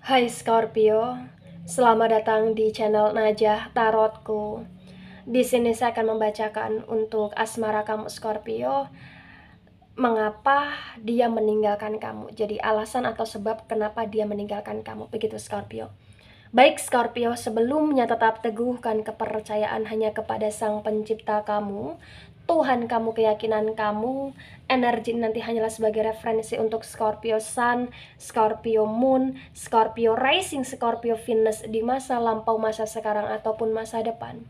Hai Scorpio, selamat datang di channel Najah Tarotku. Di sini saya akan membacakan untuk asmara kamu Scorpio, mengapa dia meninggalkan kamu. Jadi alasan atau sebab kenapa dia meninggalkan kamu. Begitu Scorpio. Baik Scorpio, sebelumnya tetap teguhkan kepercayaan hanya kepada Sang Pencipta kamu, Tuhan kamu, keyakinan kamu. Energi nanti hanyalah sebagai referensi untuk Scorpio Sun, Scorpio Moon, Scorpio Rising, Scorpio Venus di masa lampau, masa sekarang, ataupun masa depan.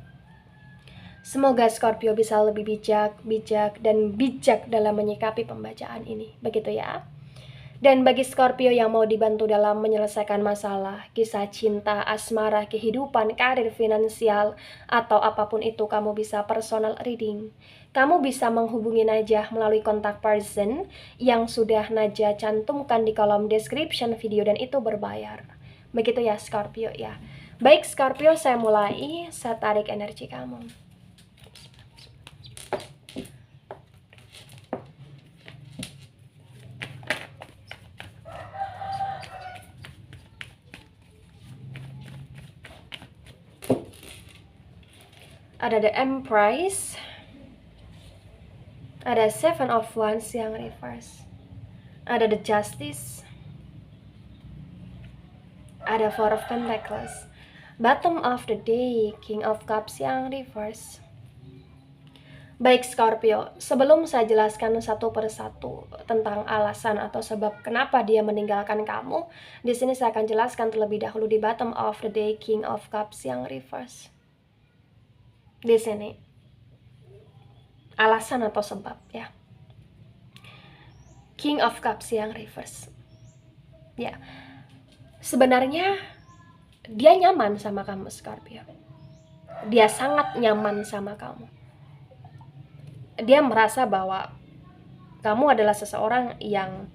Semoga Scorpio bisa lebih bijak dalam menyikapi pembacaan ini. Begitu ya. Dan bagi Scorpio yang mau dibantu dalam menyelesaikan masalah, kisah cinta, asmara, kehidupan, karir, finansial, atau apapun itu, kamu bisa personal reading. Kamu bisa menghubungi Najah melalui kontak person yang sudah Najah cantumkan di kolom description video, dan itu berbayar. Begitu ya Scorpio ya. Baik Scorpio, saya mulai. Saya tarik energi kamu. Ada The Empress, ada Seven of Wands yang reverse, ada The Justice, ada Four of Pentacles, Bottom of the Day, King of Cups yang reverse. Baik Scorpio, sebelum saya jelaskan satu persatu tentang alasan atau sebab kenapa dia meninggalkan kamu, di sini saya akan jelaskan terlebih dahulu di Bottom of the Day, King of Cups yang reverse. Di sini alasan atau sebab ya. King of Cups yang reverse. Ya. Sebenarnya dia nyaman sama kamu Scorpio. Dia sangat nyaman sama kamu. Dia merasa bahwa kamu adalah seseorang yang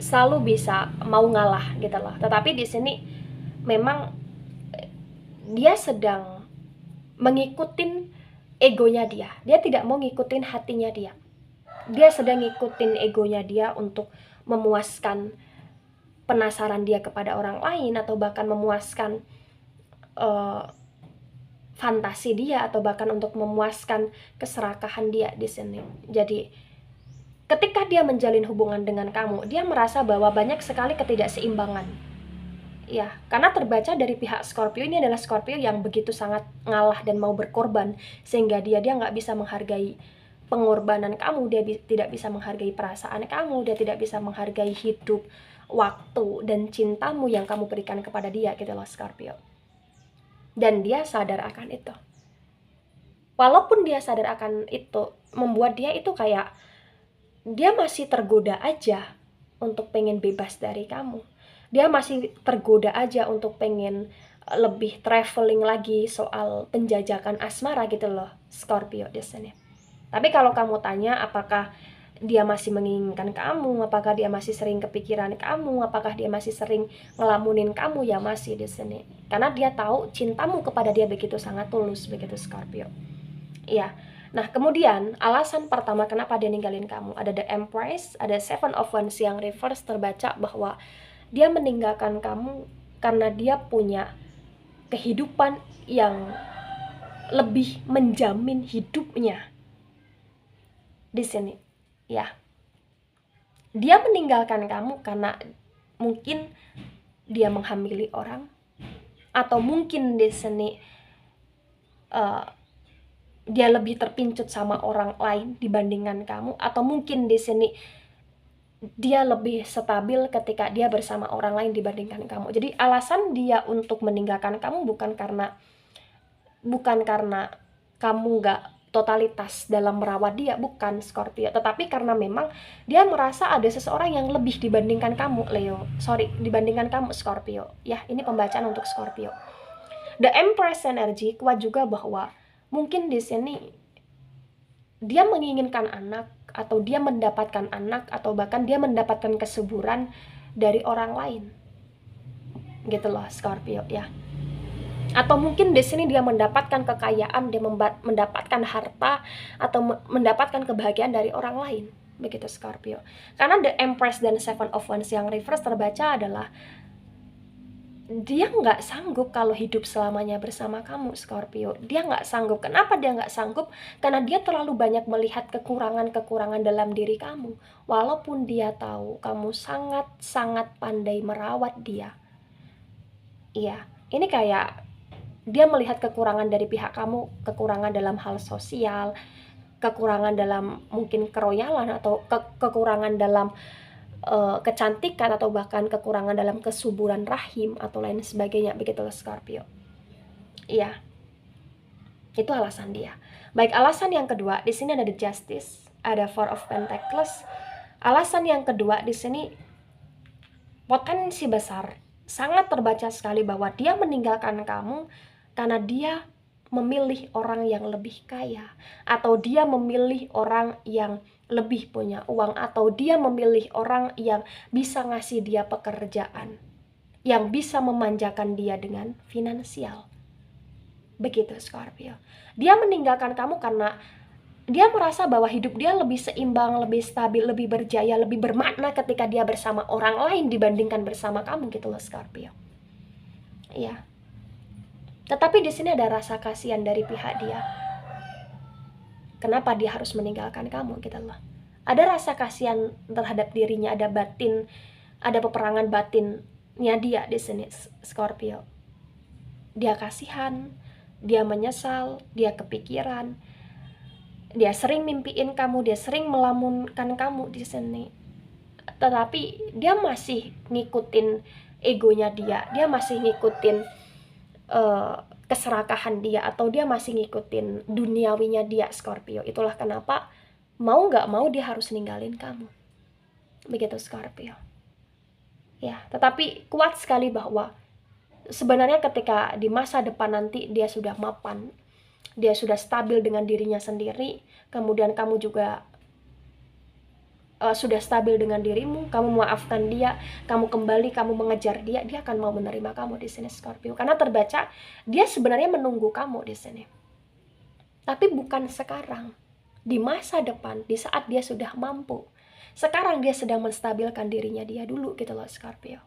selalu bisa mau ngalah gitu loh. Tetapi di sini memang dia sedang mengikutin egonya dia. Dia tidak mau ngikutin hatinya dia. Dia sedang ngikutin egonya dia untuk memuaskan penasaran dia kepada orang lain, atau bahkan memuaskan fantasi dia, atau bahkan untuk memuaskan keserakahan dia di sini. Jadi ketika dia menjalin hubungan dengan kamu, dia merasa bahwa banyak sekali ketidakseimbangan. Ya, karena terbaca dari pihak Scorpio ini adalah Scorpio yang begitu sangat ngalah dan mau berkorban, sehingga dia nggak bisa menghargai pengorbanan kamu, dia tidak bisa menghargai perasaan kamu, dia tidak bisa menghargai hidup, waktu, dan cintamu yang kamu berikan kepada dia gitu loh Scorpio. Dan dia sadar akan itu. Walaupun dia sadar akan itu, membuat dia itu kayak dia masih tergoda aja untuk pengen bebas dari kamu. Dia masih tergoda aja untuk pengen lebih traveling lagi soal penjajakan asmara gitu loh Scorpio di sini. Tapi kalau kamu tanya apakah dia masih menginginkan kamu, apakah dia masih sering kepikiran kamu, apakah dia masih sering ngelamunin kamu, ya masih di sini. Karena dia tahu cintamu kepada dia begitu sangat tulus, begitu Scorpio. Iya. Nah, kemudian alasan pertama kenapa dia ninggalin kamu, ada The Empress, ada Seven of Wands yang reverse, terbaca bahwa dia meninggalkan kamu karena dia punya kehidupan yang lebih menjamin hidupnya di sini. Ya, dia meninggalkan kamu karena mungkin dia menghamili orang, atau mungkin di sini dia lebih terpincut sama orang lain dibandingkan kamu, atau mungkin di sini dia lebih stabil ketika dia bersama orang lain dibandingkan kamu. Jadi alasan dia untuk meninggalkan kamu bukan karena kamu nggak totalitas dalam merawat dia, bukan Scorpio, tetapi karena memang dia merasa ada seseorang yang lebih dibandingkan kamu dibandingkan kamu Scorpio. Ya, ini pembacaan untuk Scorpio. The Empress energy kuat juga bahwa mungkin di sini dia menginginkan anak, atau dia mendapatkan anak, atau bahkan dia mendapatkan kesuburan dari orang lain gitu loh Scorpio ya. Atau mungkin di sini dia mendapatkan kekayaan, dia mendapatkan harta, atau mendapatkan kebahagiaan dari orang lain. begitu Scorpio. Karena the Empress dan Seven of Wands yang reverse terbaca adalah dia nggak sanggup kalau hidup selamanya bersama kamu Scorpio. Dia nggak sanggup. Kenapa dia nggak sanggup? Karena dia terlalu banyak melihat kekurangan-kekurangan dalam diri kamu. Walaupun dia tahu kamu sangat-sangat pandai merawat dia. Iya, ini kayak dia melihat kekurangan dari pihak kamu, kekurangan dalam hal sosial, kekurangan dalam mungkin keroyalan, atau kekurangan dalam kecantikan, atau bahkan kekurangan dalam kesuburan rahim atau lain sebagainya, begitulah Scorpio. Iya, itu alasan dia. Baik, alasan yang kedua di sini ada the Justice, ada Four of Pentacles. Alasan yang kedua di sini potensi besar, sangat terbaca sekali bahwa dia meninggalkan kamu karena dia memilih orang yang lebih kaya, atau dia memilih orang yang lebih punya uang, atau dia memilih orang yang bisa ngasih dia pekerjaan, yang bisa memanjakan dia dengan finansial. Begitu Scorpio. Dia meninggalkan kamu karena dia merasa bahwa hidup dia lebih seimbang, lebih stabil, lebih berjaya, lebih bermakna ketika dia bersama orang lain dibandingkan bersama kamu, gitu loh Scorpio. Iya. Tetapi di sini ada rasa kasihan dari pihak dia. Kenapa dia harus meninggalkan kamu, gitu loh. Ada rasa kasihan terhadap dirinya, ada batin, ada peperangan batinnya dia di sini Scorpio. Dia kasihan, dia menyesal, dia kepikiran, dia sering mimpiin kamu, dia sering melamunkan kamu di sini. Tetapi dia masih ngikutin egonya dia masih ngikutin keserakahan dia, atau dia masih ngikutin duniawinya dia Scorpio. Itulah kenapa mau nggak mau dia harus ninggalin kamu, begitu Scorpio. Ya, tetapi kuat sekali bahwa sebenarnya ketika di masa depan nanti dia sudah mapan, dia sudah stabil dengan dirinya sendiri, kemudian kamu juga sudah stabil dengan dirimu, kamu memaafkan dia, kamu kembali, kamu mengejar dia, dia akan mau menerima kamu di sini Scorpio. Karena terbaca dia sebenarnya menunggu kamu di sini. Tapi bukan sekarang, di masa depan, di saat dia sudah mampu. Sekarang dia sedang menstabilkan dirinya dia dulu, gitu loh Scorpio.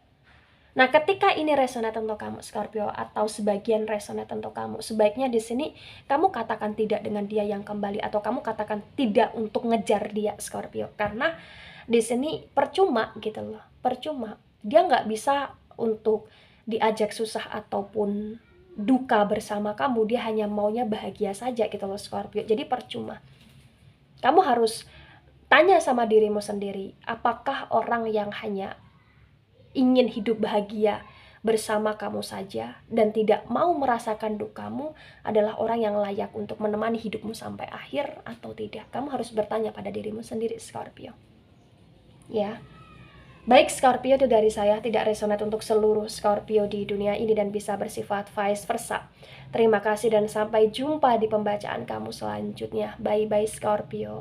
Nah, ketika ini resonate untuk kamu Scorpio, atau sebagian resonate untuk kamu, sebaiknya di sini kamu katakan tidak dengan dia yang kembali, atau kamu katakan tidak untuk ngejar dia Scorpio, karena di sini percuma, gitu loh, percuma. Dia nggak bisa untuk diajak susah ataupun duka bersama kamu, dia hanya maunya bahagia saja, gitu loh Scorpio. Jadi percuma. Kamu harus tanya sama dirimu sendiri, apakah orang yang hanya ingin hidup bahagia bersama kamu saja dan tidak mau merasakan dukamu adalah orang yang layak untuk menemani hidupmu sampai akhir atau tidak? Kamu harus bertanya pada dirimu sendiri Scorpio. Ya. Baik Scorpio, itu dari saya, tidak resonate untuk seluruh Scorpio di dunia ini dan bisa bersifat vice versa. Terima kasih dan sampai jumpa di pembacaan kamu selanjutnya. Bye bye Scorpio.